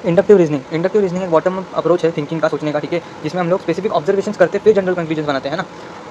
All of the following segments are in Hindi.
इंडक्टिव रीजनिंग एक बॉटम अप अप्रोच है थिंकिंग का, सोचने का, ठीक है, जिसमें हम लोग स्पेसिफिक ऑब्जर्वेशंस करते फिर जनरल कंक्लूजन बनाते हैं ना।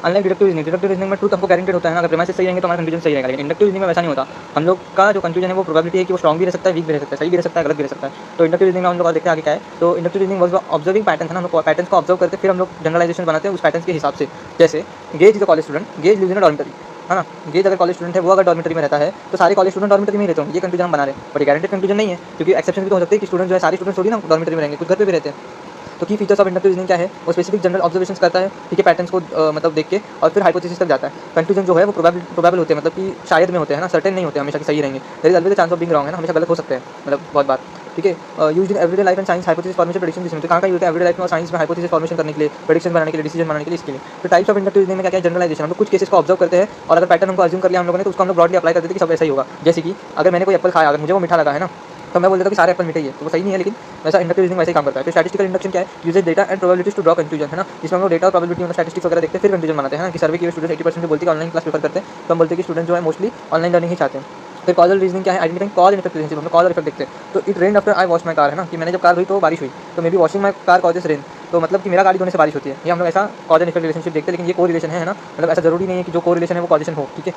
अनलाइक डिडक्टिव रीजनिंग में ट्रूथ हमको गारंटेड होता है ना, अगर प्रीमाइसेस सही रहेंगे तो हमारा कंक्लूजन सही रहेगा। लेकिन इंडक्टिव रीजनिंग में वैसा नहीं होता। हम लोग का जो कंक्लूजन है वो प्रोबेबिलिटी है कि वो स्ट्रॉन्ग भी रह सकता है, वीक भी रह सकता है, सही भी रह सकता है, गलत भी रह सकता है। तो इंडक्टिव रीजनिंग में हम लोग देखते हैं आगे क्या है। तो inductive reasoning was observing pattern है ना, हम लोग पैटर्न्स को ऑब्जर्व करते फिर हम लोग जनरलाइजेशन बनाते हैं उस पैटर्न्स के हिसाब से। जैसे Gage is a college student, Gage lives in a dormitory, है ना। गेज अगर कॉलेज स्टूडेंट है, वो अगर डॉर्मिटरी में रहता है तो सारे कॉलेज स्टूडेंट डॉर्मिटरी में ही रहते होंगे, ये कंक्लूजन हम बना रहे हैं। बट ये गारंटेड कंक्लूजन नहीं है, क्योंकि एक्सेप्शन भी तो हो सकते हैं कि स्टूडेंट जो है सारे स्टूडेंट थोड़ी ना डॉर्मिटरी में रहेंगे, कुछ घर पे भी रहते हैं। तो की फीचर्स ऑफ इंडक्टिव रीजनिंग क्या है, वो स्पेसिफिक जनरल ऑब्जर्वेशंस करता है, ठीक है, पैटर्न्स को मतलब देख के, और फिर हाइपोथेसिस तक जाता है। कंक्लूजन जो है वो प्रोबेबल होते हैं, मतलब कि शायद में होते हैं ना, सर्टेन नहीं होते हमेशा कि सही रहेंगे। There is always the chance of being wrong, है ना, हमेशा गलत हो सकते हैं, मतलब बहुत बार, ठीक है। Used in everyday life and science hypothesis formation prediction, जिसमें तो कहाँ का यूज होता है एवरीडे लाइफ में और साइंस में हाइपोथेसिस फॉर्मेशन करने के लिए, प्रेडिक्शन बनाने के लिए, डिसीजन बनाने के लिए, इसके लिए। तो टाइप्स ऑफ इंडक्टिव रीजनिंग में क्या है, जनरलाइजेशन, हम लोग कुछ केसेस को ऑब्जर्व करते हैं और अगर पैटर्न हमको अज्यूम कर लिया हम लोगों ने तो उसको हम लोग ब्रॉडली अप्लाई कर देते हैं कि सब ऐसा ही होगा। जैसे कि अगर मैंने कोई एप्पल खाया, अगर मुझे वो मीठा लगा है ना, तो मैं बोल देता हूँ कि सारे एप्पल मीठे ही है, तो वो सही नहीं है, लेकिन वैसा इंडक्टिव रीजनिंग वैसे ही काम करता है। फिर स्टैटिस्टिकल इंडक्शन क्या है, uses data and probabilities to draw conclusion, है ना, जिसमें हम लोग डेटा और प्रोबेबिलिटी मतलब स्टैटिस्टिक्स वगैरह देखते हैं फिर कंक्लूजन बनाते हैं ना। कि सर्वे की स्टूडेंट 80% जो बोलते हैं ऑनलाइन क्लास प्रेफर करते हैं, तो हम बोलते हैं कि स्टूडेंट जो है मोस्टली ऑनलाइन लर्निंग ही चाहते हैं। फिर कॉजल रीजनिंग क्या है, identifying cause and effect relationship, हम कॉज और इफेक्ट देखते हैं। तो it rain after I wash my car, है ना, कि मैंने जब कार धोई तो बारिश हुई, तो may be washing my car causes rain, तो मतलब कि मेरा गाड़ी धोने से बारिश होती है। ये हम लोग ऐसा कॉज एंड इफेक्ट रिलेशनशिप देखते हैं, लेकिन ये को रिलेशन है ना, मतलब ऐसा जरूरी नहीं है कि जो को रिलेशन है वो कॉजेशन हो, ठीक है।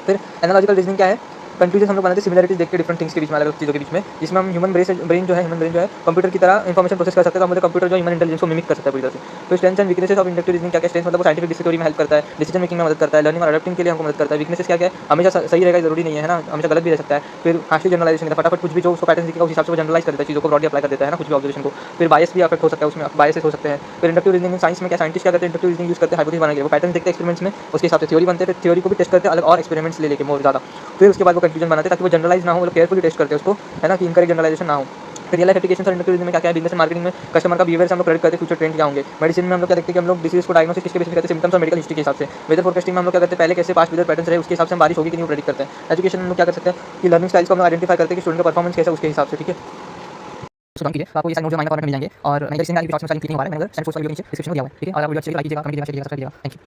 फिर एनालॉजिकल रीजनिंग क्या है, कंक्लूजन हम लोग बनाते हैं सिमिलरिटीज देख के डिफरेंट थिंग्स के बीच में, अलग अलग चीज़ों के बीच में, जिसमें हम ह्यूमन ब्रेन जो है कंप्यूटर की तरह इन्फॉर्मेशन प्रोसेस कर सकते हैं, तो हमारे कंप्यूटर जो ह्यूमन इंटेलिजेंस को मिमिक कर सकता है पूरी तरह से। तो strengths and weaknesses of inductive reasoning क्या है, स्ट्रेंथ मतलब वो साइंटिफिक डिस्कवरी में हेल्प करता है, डिसीजन मेकिंग में मदद करता है, लर्निंग और अडॉप्टिंग के लिए हमको मदद करता है। वीकनेसेस क्या है, हमेशा सही रहेगा जरूरी नहीं है ना, हमेशा गलत भी रह सकता है। फिर हार्शली जनरलाइजेशन, फटाफट कुछ भी जो उसको पैटर्न दिखेगा उस हिसाब से वो जनरलाइज कर देता है, चीज़ों को ब्रॉडली अप्लाई कर देता है ना, कुछ भी ऑब्जर्वेशन को। फिर बायस भी अफेक्ट हो सकता है, उसमें बायसेस हो सकते हैं। फिर इंडक्टिव रीजनिंग साइंस में क्या, साइंटिस्ट क्या करते हैं, इंडक्टिव रीजनिंग यूज करते हैं हाइपोथेसिस बनाने के लिए, वो पैटर्न देखते हैं एक्सपेरिमेंट्स में, उसके हिसाब से थ्योरी बनते हैं, फिर थ्योरी को भी टेस्ट करते हैं अलग और एक्सपेरिमेंट्स ले लेके मोर ज़्यादा। फिर उसके बाद वो कंक्लूजन बनाते हैं ताकि वो जनरलाइज ना हो, मतलब केयरफुली टेस्ट करते हैं उसको, है ना, कि इनकरेक्ट जनरलाइजेशन ना हो। फिर रियल लाइफ एप्लीकेशन और इंडक्टिव रीजनिंग में क्या है, बिजनेस एंड मार्केटिंग में कस्टमर का बिहेवियर से हम लोग प्रेडिक्ट करते हैं फ्यूचर ट्रेंड क्या होंगे। मेडिसिन में हम लोग क्या देखते हैं कि हम लोग डिसीज को डायग्नोसिस किसके बेस पे करते हैं, सिम्टम्स और मेडिकल हिस्ट्री के हिसाब से। वेदर फोरकास्टिंग में हम लोग क्या करते हैं, पहले कैसे पास्ट वेदर पैटर्न्स रहे उसके हिसाब से हम बारिश होगी कि नहीं वो प्रेडिक्ट करते हैं। एजुकेशन में हम लोग क्या कर सकते हैं कि लर्निंग स्टाइल्स को हम लोग आइडेंटिफाई करते हैं कि स्टूडेंट का परफॉर्मेंस कैसा है उसके हिसाब से, ठीक है। सुन कीजिए, तो आपको ये सारे नोट्स माइंड फॉर्मेट में मिल जाएंगे और मैंने इसमें क्लिक नहीं हो रहा है, मैंने सेंड फोर्स का वीडियो नीचे डिस्क्रिप्शन में दिया हुआ है, ठीक है। और आप वीडियो अच्छी लगी लाइक कीजिएगा, कमेंट कीजिएगा, शेयर कीजिएगा, सब्सक्राइब कीजिएगा, थैंक यू।